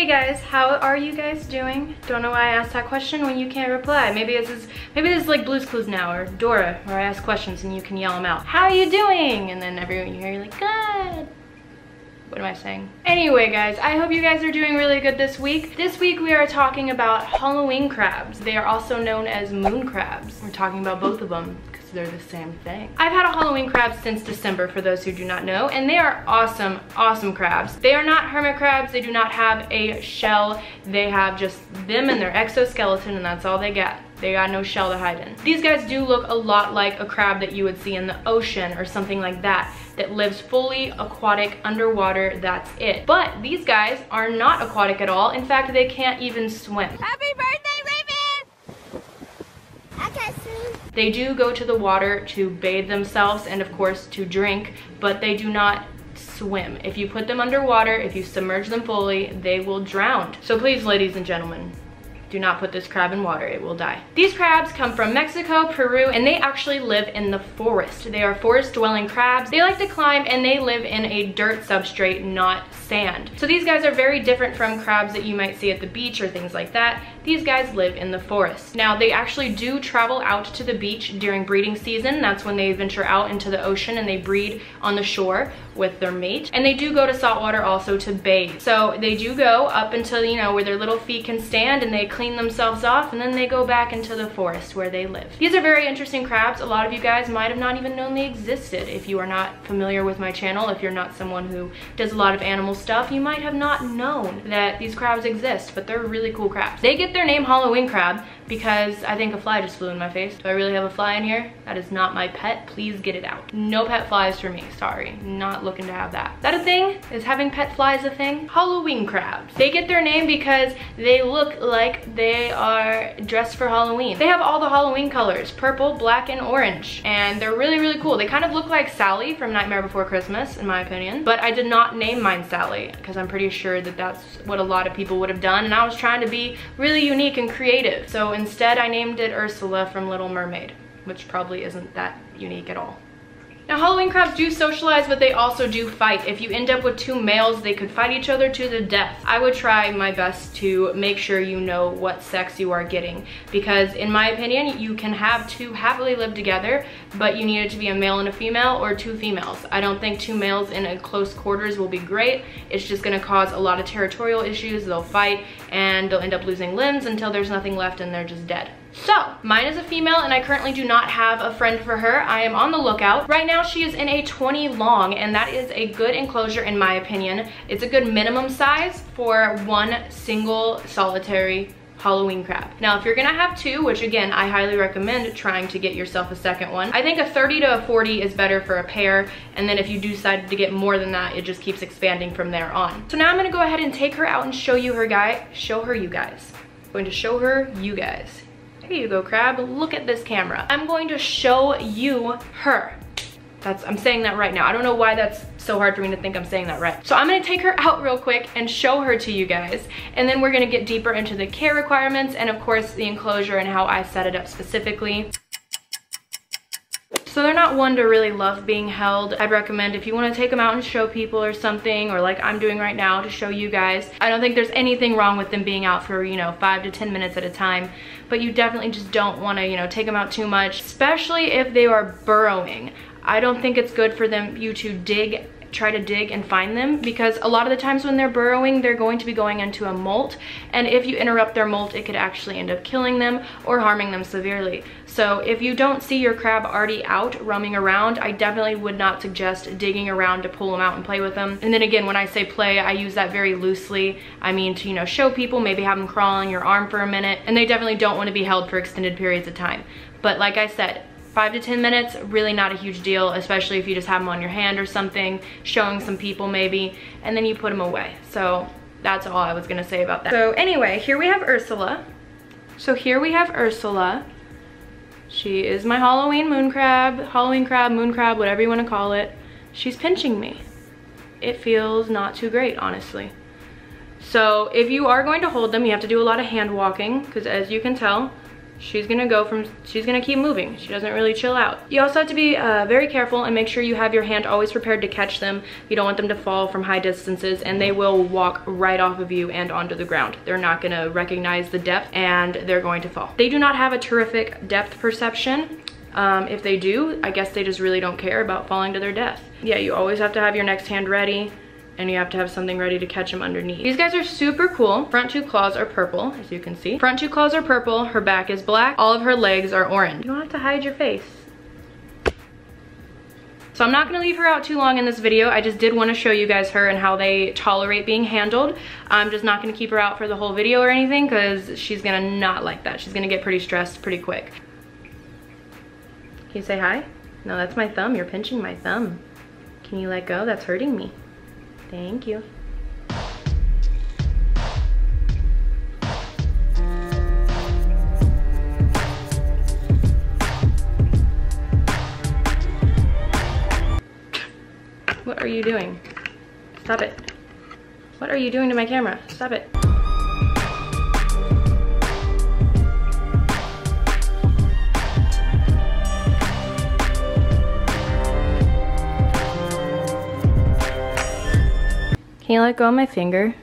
guys, how are you guys doing? Don't know why I asked that question when you can't reply. Maybe this is like Blue's Clues now, or Dora, where I ask questions and you can yell them out. How are you doing? And then everyone you hear, you're like, good. What am I saying? Anyway guys, I hope you guys are doing really good this week. This week we are talking about Halloween crabs. They are also known as moon crabs. We're talking about both of them because they're the same thing. I've had a Halloween crab since December, for those who do not know, and they are awesome, awesome crabs. They are not hermit crabs. They do not have a shell. They have just them and their exoskeleton, and that's all they got. They got no shell to hide in. These guys do look a lot like a crab that you would see in the ocean or something like that lives fully aquatic underwater, that's it. But these guys are not aquatic at all. In fact, they can't even swim. Happy birthday, Raven! I can't swim. They do go to the water to bathe themselves and of course to drink, but they do not swim. If you put them underwater, if you submerge them fully, they will drown. So please, ladies and gentlemen, do not put this crab in water, it will die. These crabs come from Mexico, Peru, and they actually live in the forest. They are forest-dwelling crabs. They like to climb and they live in a dirt substrate, not sand. So these guys are very different from crabs that you might see at the beach or things like that. These guys live in the forest. Now, they actually do travel out to the beach during breeding season. That's when they venture out into the ocean and they breed on the shore with their mate. And they do go to saltwater also to bathe. So they do go up until, you know, where their little feet can stand and they clean themselves off, and then they go back into the forest where they live. These are very interesting crabs. A lot of you guys might have not even known they existed. If you are not familiar with my channel, if you're not someone who does a lot of animal stuff, you might have not known that these crabs exist, but they're really cool crabs. They get their name Halloween crab because I think a fly just flew in my face. Do I really have a fly in here? That is not my pet. Please get it out. No pet flies for me. Sorry. Not looking to have that. Is that a thing? Is having pet flies a thing? Halloween crabs. They get their name because they look like they are dressed for Halloween. They have all the Halloween colors, purple, black, and orange. And they're really, really cool. They kind of look like Sally from Nightmare Before Christmas, in my opinion. But I did not name mine Sally because I'm pretty sure that that's what a lot of people would have done. And I was trying to be really unique and creative. So instead, I named it Ursula from Little Mermaid, which probably isn't that unique at all. Now, Halloween crabs do socialize, but they also do fight. If you end up with two males, they could fight each other to the death. I would try my best to make sure you know what sex you are getting, because in my opinion, you can have two happily live together, but you need it to be a male and a female or two females. I don't think two males in a close quarters will be great. It's just gonna cause a lot of territorial issues. They'll fight and they'll end up losing limbs until there's nothing left and they're just dead. So, mine is a female and I currently do not have a friend for her. I am on the lookout. Right now she is in a 20 long, and that is a good enclosure in my opinion. It's a good minimum size for one single solitary Halloween crab. Now, if you're gonna have two, which again, I highly recommend trying to get yourself a second one, I think a 30 to a 40 is better for a pair, and then if you do decide to get more than that, it just keeps expanding from there on. So now I'm gonna go ahead and take her out and show you guys. I'm going to show her you guys. Here you go, crab. Look at this camera. I'm going to show you her. I'm saying that right now. I don't know why that's so hard for me to think I'm saying that right. So I'm gonna take her out real quick and show her to you guys. And then we're gonna get deeper into the care requirements and of course the enclosure and how I set it up specifically. So they're not one to really love being held. I'd recommend if you want to take them out and show people or something, or like I'm doing right now to show you guys. I don't think there's anything wrong with them being out for, you know, 5 to 10 minutes at a time, but you definitely just don't want to, you know, take them out too much, especially if they are burrowing. I don't think it's good for you to try to dig and find them, because a lot of the times when they're burrowing, they're going to be going into a molt, and if you interrupt their molt, it could actually end up killing them or harming them severely. So if you don't see your crab already out roaming around, I definitely would not suggest digging around to pull them out and play with them. And then again, when I say play, I use that very loosely. I mean to, you know, show people, maybe have them crawl on your arm for a minute, and they definitely don't want to be held for extended periods of time. But like I said, 5 to 10 minutes, really not a huge deal, especially if you just have them on your hand or something, showing some people maybe, and then you put them away. So that's all I was gonna say about that. So anyway, here we have Ursula. She is my Halloween moon crab, moon crab, whatever you wanna call it. She's pinching me. It feels not too great, honestly. So if you are going to hold them, you have to do a lot of hand walking, because as you can tell, she's gonna keep moving. She doesn't really chill out. You also have to be very careful and make sure you have your hand always prepared to catch them. You don't want them to fall from high distances, and they will walk right off of you and onto the ground. They're not gonna recognize the depth, and they're going to fall. They do not have a terrific depth perception. If they do, I guess they just really don't care about falling to their death. Yeah, you always have to have your next hand ready, and you have to have something ready to catch them underneath. These guys are super cool. Front 2 claws are purple, as you can see. Front 2 claws are purple, her back is black, all of her legs are orange. You don't have to hide your face. So I'm not gonna leave her out too long in this video. I just did wanna show you guys her and how they tolerate being handled. I'm just not gonna keep her out for the whole video or anything, because she's gonna not like that. She's gonna get pretty stressed pretty quick. Can you say hi? No, that's my thumb. You're pinching my thumb. Can you let go? That's hurting me. Thank you. What are you doing? Stop it. What are you doing to my camera? Stop it. Can you let go of my finger?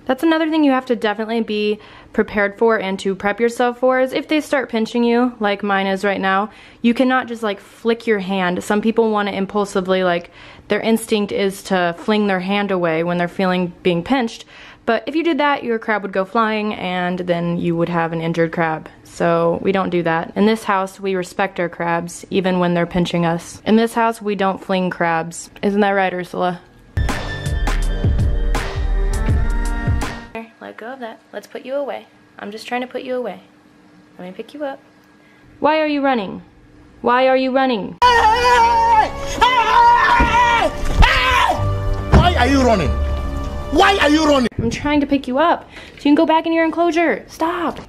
That's another thing you have to definitely be prepared for and to prep yourself for, is if they start pinching you, like mine is right now, you cannot just like flick your hand. Some people want to impulsively, like their instinct is to fling their hand away when they're feeling being pinched. But if you did that, your crab would go flying and then you would have an injured crab. So we don't do that. In this house, we respect our crabs, even when they're pinching us. In this house, we don't fling crabs. Isn't that right, Ursula? Let go of that. Let's put you away. I'm just trying to put you away. Let me pick you up. Why are you running? Why are you running? Why are you running? Why are you running? I'm trying to pick you up so you can go back in your enclosure. Stop.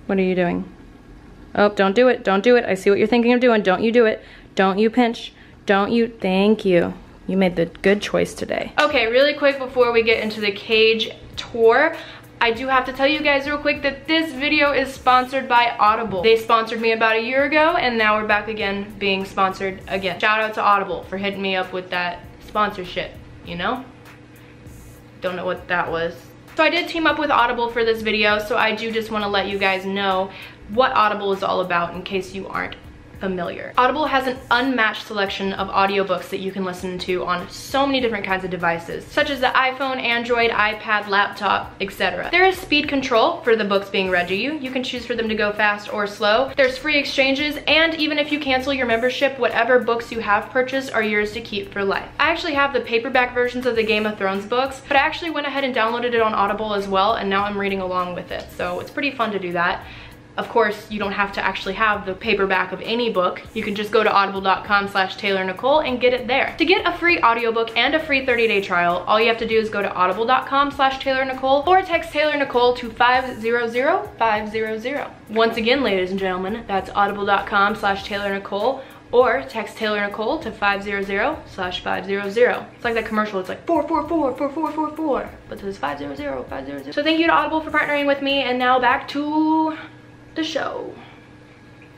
What are you doing? Oh, don't do it. Don't do it. I see what you're thinking of doing. Don't you do it. Don't you pinch. Don't you. Thank you. You made the good choice today. Okay, really quick before we get into the cage tour, I do have to tell you guys real quick that this video is sponsored by Audible. They sponsored me about a year ago, and now we're back again being sponsored again. Shout out to Audible for hitting me up with that sponsorship, you know? Don't know what that was. So I did team up with Audible for this video, so I do just want to let you guys know what Audible is all about in case you aren't familiar. Audible has an unmatched selection of audiobooks that you can listen to on so many different kinds of devices, such as the iPhone, Android, iPad, laptop, etc. There is speed control for the books being read to you. You can choose for them to go fast or slow. There's free exchanges, and even if you cancel your membership, whatever books you have purchased are yours to keep for life. I actually have the paperback versions of the Game of Thrones books, but I actually went ahead and downloaded it on Audible as well, and now I'm reading along with it, so it's pretty fun to do that. Of course, you don't have to actually have the paperback of any book. You can just go to audible.com/TaylorNicole and get it there. To get a free audiobook and a free 30-day trial, all you have to do is go to audible.com/TaylorNicole or text Taylor Nicole to 500-500. Once again, ladies and gentlemen, that's audible.com/Taylor Nicole or text Taylor Nicole to 500-500. It's like that commercial, it's like 444-4444, but it's 500-500. So thank you to Audible for partnering with me, and now back to the show.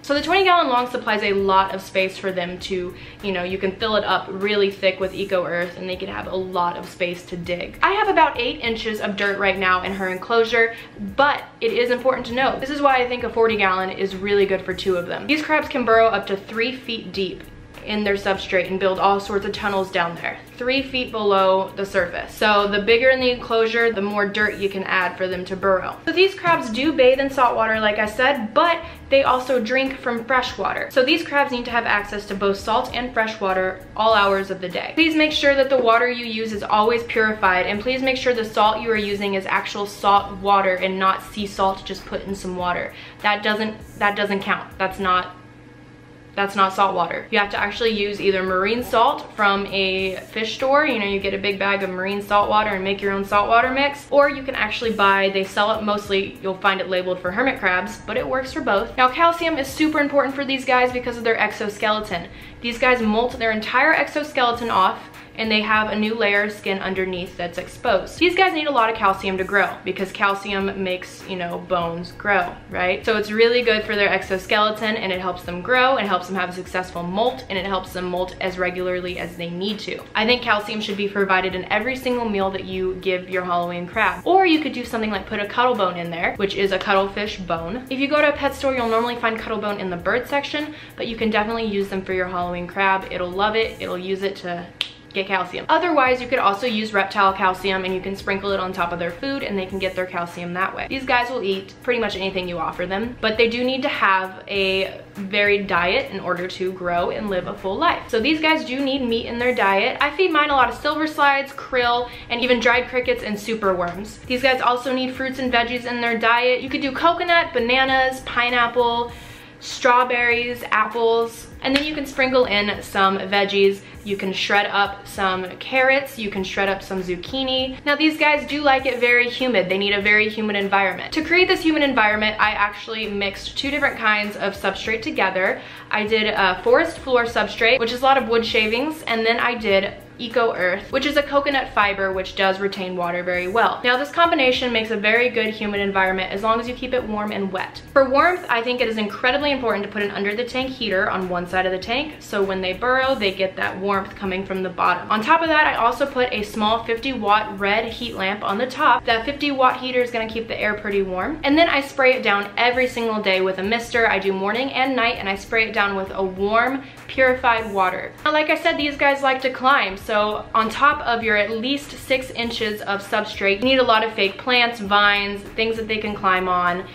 So the 20-gallon long supplies a lot of space for them to, you know, you can fill it up really thick with Eco Earth and they can have a lot of space to dig. I have about 8 inches of dirt right now in her enclosure, but it is important to note, this is why I think a 40-gallon is really good for 2 of them. These crabs can burrow up to 3 feet deep in their substrate and build all sorts of tunnels down there, 3 feet below the surface. So the bigger in the enclosure, the more dirt you can add for them to burrow. So these crabs do bathe in salt water, like I said, but they also drink from fresh water. So these crabs need to have access to both salt and fresh water all hours of the day. Please make sure that the water you use is always purified, and please make sure the salt you are using is actual salt water and not sea salt just put in some water. That doesn't count. That's not salt water. You have to actually use either marine salt from a fish store, you know, you get a big bag of marine salt water and make your own saltwater mix, or you can actually buy, they sell it mostly, you'll find it labeled for hermit crabs, but it works for both. Now calcium is super important for these guys because of their exoskeleton. These guys molt their entire exoskeleton off and they have a new layer of skin underneath that's exposed. These guys need a lot of calcium to grow because calcium makes, you know, bones grow, right? So it's really good for their exoskeleton, and it helps them grow, and helps them have a successful molt, and it helps them molt as regularly as they need to. I think calcium should be provided in every single meal that you give your Halloween crab. Or you could do something like put a cuttle bone in there, which is a cuttlefish bone. If you go to a pet store, you'll normally find cuttle bone in the bird section, but you can definitely use them for your Halloween crab. It'll love it. It'll use it to get calcium. Otherwise, you could also use reptile calcium, and you can sprinkle it on top of their food, and they can get their calcium that way. These guys will eat pretty much anything you offer them, but they do need to have a varied diet in order to grow and live a full life. So these guys do need meat in their diet. I feed mine a lot of silver slides, krill, and even dried crickets and super worms. These guys also need fruits and veggies in their diet. You could do coconut, bananas, pineapple, strawberries, apples, and then you can sprinkle in some veggies. You can shred up some carrots, you can shred up some zucchini. Now these guys do like it very humid. They need a very humid environment. To create this humid environment, I actually mixed 2 different kinds of substrate together. I did a forest floor substrate, which is a lot of wood shavings, and then I did Eco Earth, which is a coconut fiber which does retain water very well. Now this combination makes a very good humid environment as long as you keep it warm and wet. For warmth, I think it is incredibly important to put an under the tank heater on one side of the tank, so when they burrow, they get that warmth coming from the bottom. On top of that, I also put a small 50-watt red heat lamp on the top. That 50-watt heater is gonna keep the air pretty warm. And then I spray it down every single day with a mister. I do morning and night, and I spray it down with a warm, purified water. Now, like I said, these guys like to climb, so on top of your at least 6 inches of substrate, you need a lot of fake plants, vines, things that they can climb on,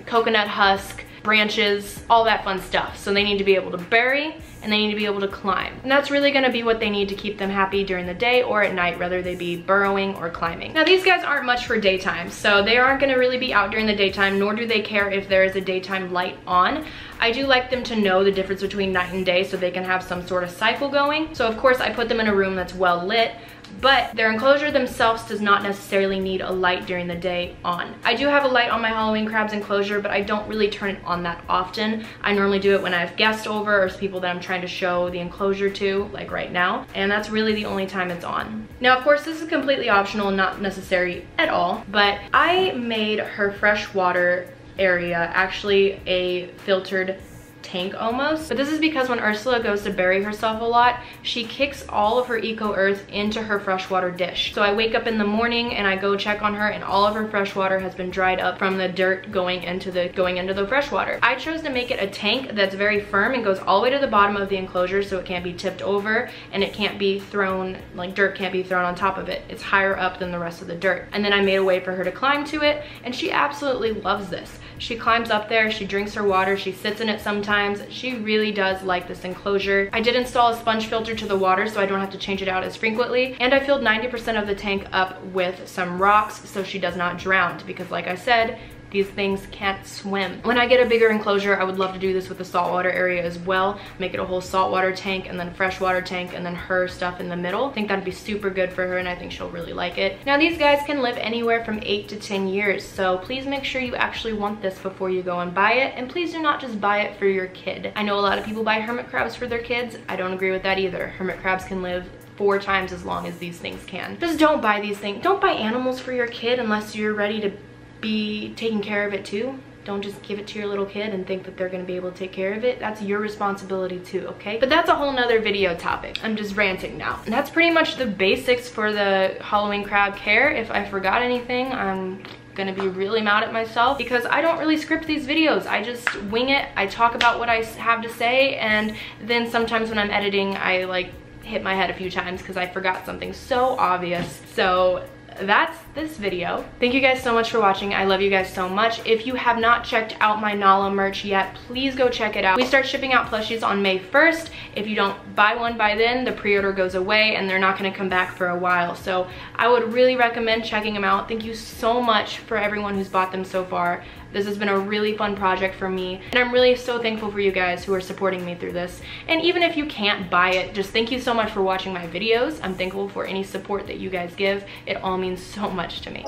coconut husk, branches, all that fun stuff. So they need to be able to bury, and they need to be able to climb. And that's really gonna be what they need to keep them happy during the day or at night, whether they be burrowing or climbing. Now these guys aren't much for daytime, so they aren't gonna really be out during the daytime, nor do they care if there is a daytime light on. I do like them to know the difference between night and day so they can have some sort of cycle going. So of course I put them in a room that's well lit, but their enclosure themselves does not necessarily need a light during the day on. I do have a light on my Halloween crab's enclosure, but I don't really turn it on that often. I normally do it when I have guests over or people that I'm trying to show the enclosure to, like right now, and that's really the only time it's on. Now, of course, this is completely optional and not necessary at all, but I made her freshwater area actually a filtered tank almost. But this is because when Ursula goes to bury herself a lot, she kicks all of her Eco Earth into her freshwater dish. So I wake up in the morning and I go check on her, and all of her freshwater has been dried up from the dirt going into the freshwater. I chose to make it a tank that's very firm and goes all the way to the bottom of the enclosure, so it can't be tipped over and it can't be thrown, like dirt can't be thrown on top of it. It's higher up than the rest of the dirt. And then I made a way for her to climb to it, and she absolutely loves this. She climbs up there, she drinks her water, she sits in it sometimes. She really does like this enclosure. I did install a sponge filter to the water so I don't have to change it out as frequently, and I filled 90% of the tank up with some rocks so she does not drown, because like I said, these things can't swim. When I get a bigger enclosure, I would love to do this with the saltwater area as well. Make it a whole saltwater tank and then freshwater tank and then her stuff in the middle. I think that'd be super good for her, and I think she'll really like it. Now these guys can live anywhere from 8 to 10 years, so please make sure you actually want this before you go and buy it, and please do not just buy it for your kid. I know a lot of people buy hermit crabs for their kids. I don't agree with that either. Hermit crabs can live 4 times as long as these things can. Just don't buy these things. Don't buy animals for your kid unless you're ready to be taking care of it too. Don't just give it to your little kid and think that they're gonna be able to take care of it. That's your responsibility too, okay? But that's a whole nother video topic. I'm just ranting now. And that's pretty much the basics for the Halloween crab care. If I forgot anything, I'm gonna be really mad at myself because I don't really script these videos. I just wing it. I talk about what I have to say, and then sometimes when I'm editing, I like hit my head a few times because I forgot something so obvious. So that's this video. Thank you guys so much for watching. I love you guys so much. If you have not checked out my Nala merch yet, please go check it out. We start shipping out plushies on May 1st. If you don't buy one by then, the pre-order goes away and they're not gonna come back for a while. So I would really recommend checking them out. Thank you so much for everyone who's bought them so far. This has been a really fun project for me, and I'm really so thankful for you guys who are supporting me through this. And even if you can't buy it, just thank you so much for watching my videos. I'm thankful for any support that you guys give. It all means so much to me.